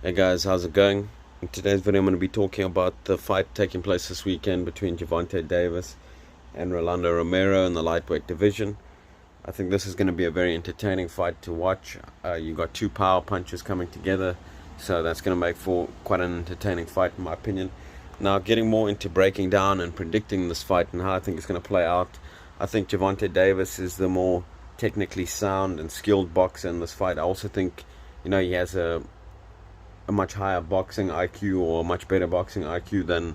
Hey guys, how's it going? In today's video I'm going to be talking about the fight taking place this weekend between Gervonta Davis and Rolando Romero in the lightweight division. I think this is going to be a very entertaining fight to watch. You got two power punches coming together, so that's going to make for quite an entertaining fight in my opinion. Now, getting more into breaking down and predicting this fight and how I think it's going to play out, I think Gervonta Davis is the more technically sound and skilled boxer in this fight. I also think, he has a much higher boxing IQ, or a much better boxing IQ than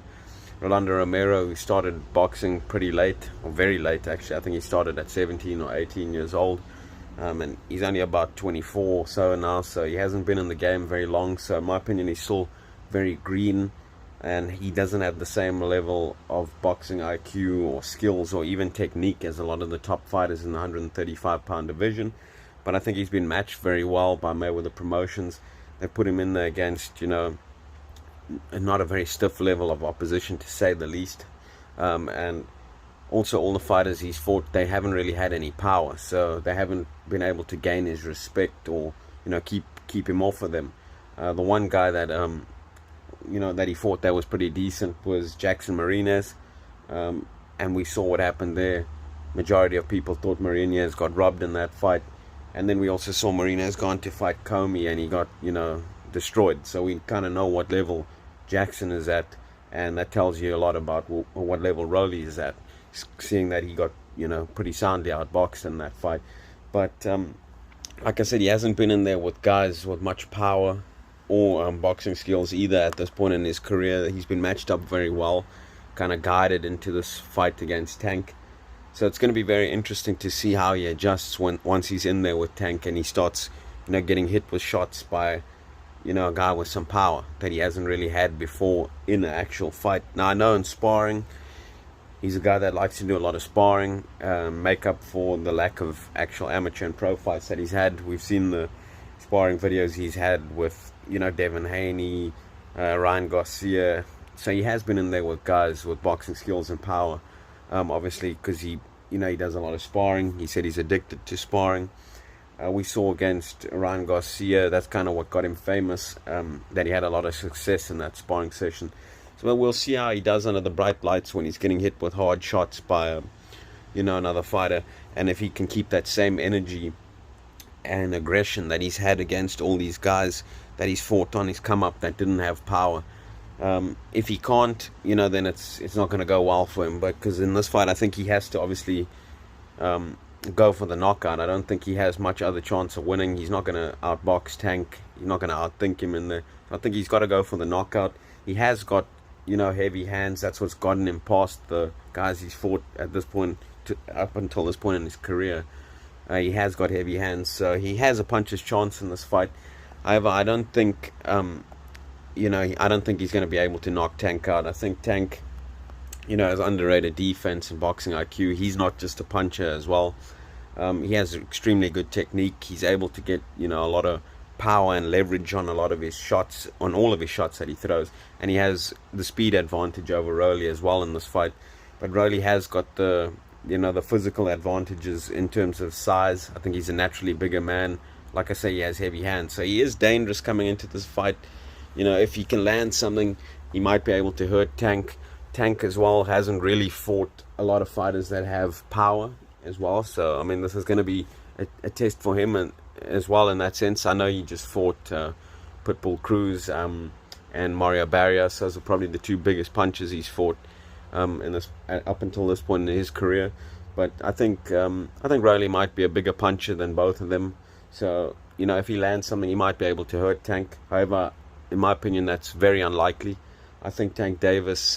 Rolando Romero, who started boxing pretty late, or very late actually. I think he started at 17 or 18 years old, and he's only about 24 or so now, so he hasn't been in the game very long. So in my opinion, he's still very green, and he doesn't have the same level of boxing IQ or skills or even technique as a lot of the top fighters in the 135-pound division. But I think he's been matched very well by Mayweather Promotions. They put him in there against, not a very stiff level of opposition, to say the least. And also all the fighters he's fought, they haven't really had any power. So they haven't been able to gain his respect or, keep him off of them. The one guy that, that he fought that was pretty decent was Jackson Marinez. And we saw what happened there. Majority of people thought Marinez got robbed in that fight. And then we also saw Marinez go on to fight Comey, and he got, destroyed. So we kind of know what level Jackson is at, and that tells you a lot about what level Rolly is at, seeing that he got, pretty soundly outboxed in that fight. But like I said, he hasn't been in there with guys with much power or boxing skills either at this point in his career. He's been matched up very well, kind of guided into this fight against Tank. So it's going to be very interesting to see how he adjusts once he's in there with Tank and he starts, getting hit with shots by, a guy with some power that he hasn't really had before in an actual fight. Now, I know in sparring, he's a guy that likes to do a lot of sparring, make up for the lack of actual amateur and pro fights that he's had. We've seen the sparring videos he's had with, Devin Haney, Ryan Garcia. So he has been in there with guys with boxing skills and power. Obviously, because he does a lot of sparring. He said he's addicted to sparring. We saw against Ryan Garcia, that's kind of what got him famous, that he had a lot of success in that sparring session. So we'll see how he does under the bright lights when he's getting hit with hard shots by, another fighter. And if he can keep that same energy and aggression that he's had against all these guys that he's fought on his come up that didn't have power. If he can't, then it's not going to go well for him. But because in this fight, I think he has to obviously go for the knockout. I don't think he has much other chance of winning. He's not going to outbox Tank. He's not going to outthink him in there. I think he's got to go for the knockout. He has got, heavy hands. That's what's gotten him past the guys he's fought at this point, up until this point in his career. He has got heavy hands, so he has a puncher's chance in this fight. However, I don't think... I don't think he's going to be able to knock Tank out. I think Tank, has underrated defense and boxing IQ. He's not just a puncher as well. He has extremely good technique. He's able to get, a lot of power and leverage on a lot of his shots, on all of his shots that he throws. And he has the speed advantage over Rolly as well in this fight. But Rolly has got the physical advantages in terms of size. I think he's a naturally bigger man. Like I say, he has heavy hands. So he is dangerous coming into this fight. If he can land something, he might be able to hurt Tank. Tank as well hasn't really fought a lot of fighters that have power as well. So, this is going to be a test for him as well in that sense. I know he just fought Pitbull Cruz and Mario Barrios. Those are probably the two biggest punches he's fought up until this point in his career. But I think Rolly might be a bigger puncher than both of them. So, if he lands something, he might be able to hurt Tank. However, in my opinion, that's very unlikely. I think Tank Davis, is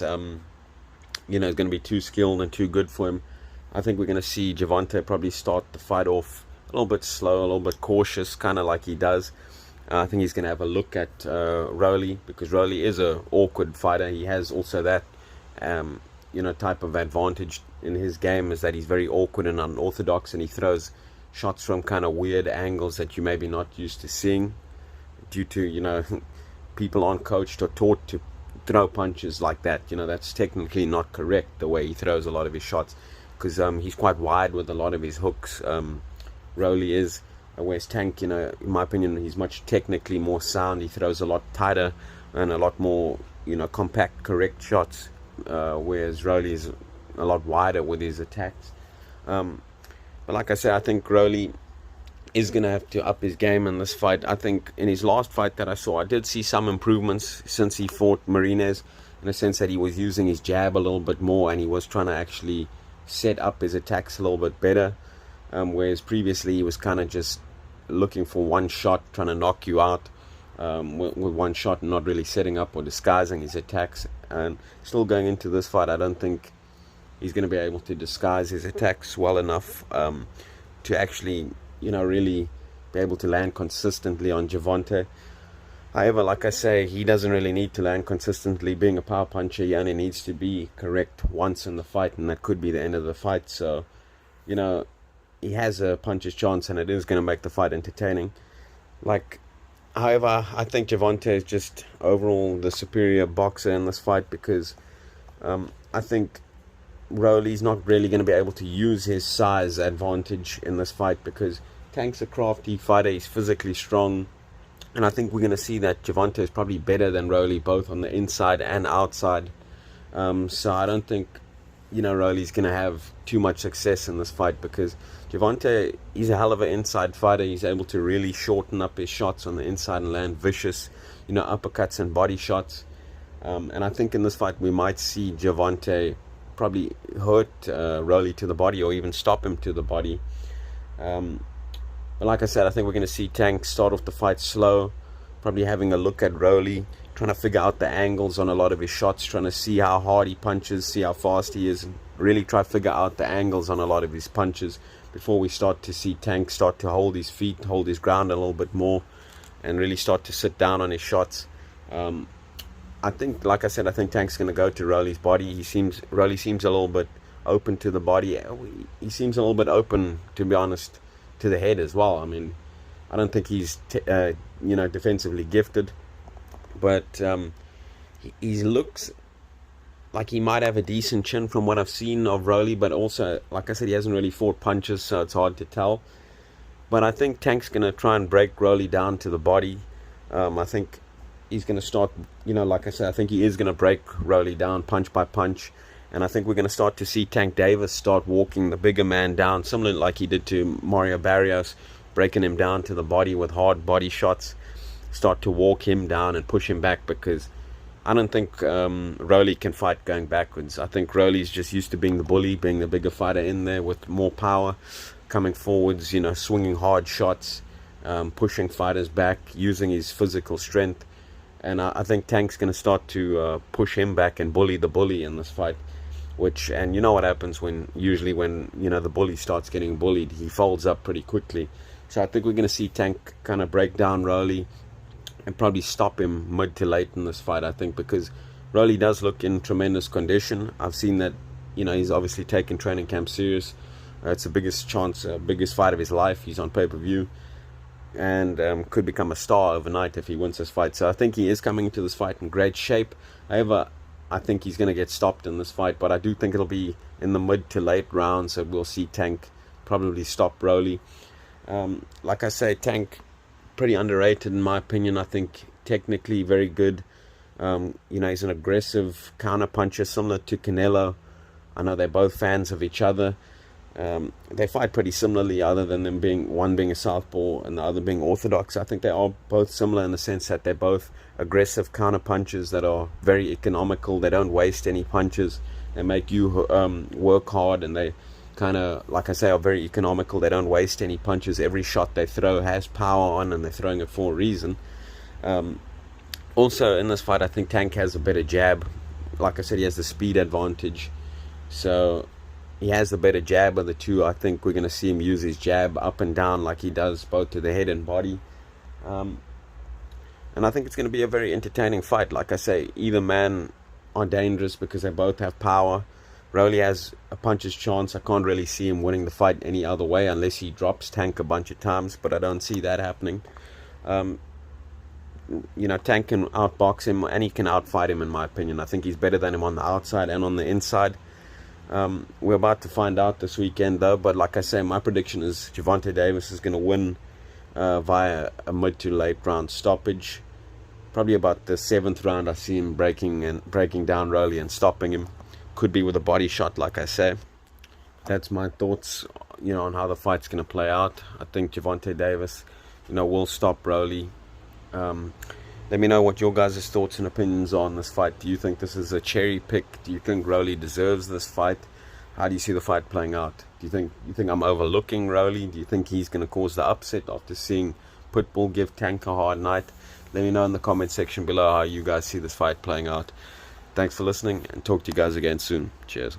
going to be too skilled and too good for him. I think we're going to see Gervonta probably start the fight off a little bit slow, a little bit cautious, kind of like he does. I think he's going to have a look at Rolly, because Rolly is a awkward fighter. He has also that, type of advantage in his game, is that he's very awkward and unorthodox, and he throws shots from kind of weird angles that you maybe not used to seeing due to, people aren't coached or taught to throw punches like that. That's technically not correct, the way he throws a lot of his shots, because he's quite wide with a lot of his hooks. Rolly is. whereas Tank, in my opinion, he's much technically more sound. He throws a lot tighter and a lot more, compact, correct shots, whereas Rolly is a lot wider with his attacks. But like I said, I think Rolly is going to have to up his game in this fight. I think in his last fight that I saw, I did see some improvements since he fought Martinez, in the sense that he was using his jab a little bit more and he was trying to actually set up his attacks a little bit better, whereas previously he was kind of just looking for one shot, trying to knock you out with one shot, and not really setting up or disguising his attacks. And still going into this fight, I don't think he's going to be able to disguise his attacks well enough to actually really be able to land consistently on Gervonta. However, like I say, he doesn't really need to land consistently. Being a power puncher, he only needs to be correct once in the fight, and that could be the end of the fight. So, he has a puncher's chance, and it is going to make the fight entertaining. However, I think Gervonta is just overall the superior boxer in this fight, because I think Rolly's not really going to be able to use his size advantage in this fight, because Tank's a crafty fighter, he's physically strong, and I think we're going to see that Gervonta is probably better than Rolly, both on the inside and outside. So I don't think, Rolly's going to have too much success in this fight, because Gervonta, he's a hell of an inside fighter. He's able to really shorten up his shots on the inside and land vicious, uppercuts and body shots. And I think in this fight we might see Gervonta probably hurt Rolly to the body, or even stop him to the body. But like I said, I think we're going to see Tank start off the fight slow, probably having a look at Rolly, trying to figure out the angles on a lot of his shots, trying to see how hard he punches, see how fast he is, and really try to figure out the angles on a lot of his punches before we start to see Tank start to hold his feet, hold his ground a little bit more, and really start to sit down on his shots. I think, like I said, I think Tank's going to go to Rolly's body. Rolly seems a little bit open to the body. He seems a little bit open, to be honest, to the head as well. I mean, I don't think he's defensively gifted, but he looks like he might have a decent chin from what I've seen of Rolly, but also, like I said, he hasn't really fought punches, so it's hard to tell. But I think Tank's going to try and break Rolly down to the body. I think he's going to start, like I said, I think he is going to break Rolly down punch by punch. And I think we're going to start to see Tank Davis start walking the bigger man down, similar like he did to Mario Barrios, breaking him down to the body with hard body shots. Start to walk him down and push him back, because I don't think Rolly can fight going backwards. I think Rolly's just used to being the bully, being the bigger fighter in there with more power, coming forwards, swinging hard shots, pushing fighters back, using his physical strength. And I think Tank's going to start to push him back and bully the bully in this fight. And you know what happens usually when the bully starts getting bullied, he folds up pretty quickly. So I think we're going to see Tank kind of break down Rolly and probably stop him mid to late in this fight, I think, because Rolly does look in tremendous condition. I've seen that, he's obviously taken training camp serious. It's the biggest fight of his life. He's on pay-per-view, and could become a star overnight if he wins this fight. So I think he is coming into this fight in great shape. However, I think he's going to get stopped in this fight, but I do think it'll be in the mid to late rounds, so we'll see Tank probably stop Rolly. Like I say, Tank, pretty underrated in my opinion. I think technically very good. He's an aggressive counter puncher, similar to Canelo. I know they're both fans of each other. They fight pretty similarly, other than them one being a southpaw and the other being orthodox. I think they are both similar in the sense that they're both aggressive counter punches that are very economical. They don't waste any punches. They make you work hard, and they kind of, like I say, are very economical. They don't waste any punches. Every shot they throw has power on, and they're throwing it for a reason. Also in this fight, I think Tank has a better jab. Like I said, he has the speed advantage, so he has the better jab of the two. I think we're going to see him use his jab up and down like he does both to the head and body. And I think it's going to be a very entertaining fight. Like I say, either man are dangerous because they both have power. Rolly has a puncher's chance. I can't really see him winning the fight any other way unless he drops Tank a bunch of times, but I don't see that happening. Tank can outbox him, and he can outfight him, in my opinion. I think he's better than him on the outside and on the inside. We're about to find out this weekend, though, but like I say, my prediction is Gervonta Davis is going to win via a mid to late round stoppage. Probably about the 7th round, I see him breaking down Rolly and stopping him. Could be with a body shot, like I say. That's my thoughts, on how the fight's going to play out. I think Gervonta Davis, will stop Rolly. Let me know what your guys' thoughts and opinions are on this fight. Do you think this is a cherry pick? Do you think Rolly deserves this fight? How do you see the fight playing out? Do you think I'm overlooking Rolly? Do you think he's going to cause the upset after seeing Pitbull give Tank a hard night? Let me know in the comment section below how you guys see this fight playing out. Thanks for listening, and talk to you guys again soon. Cheers.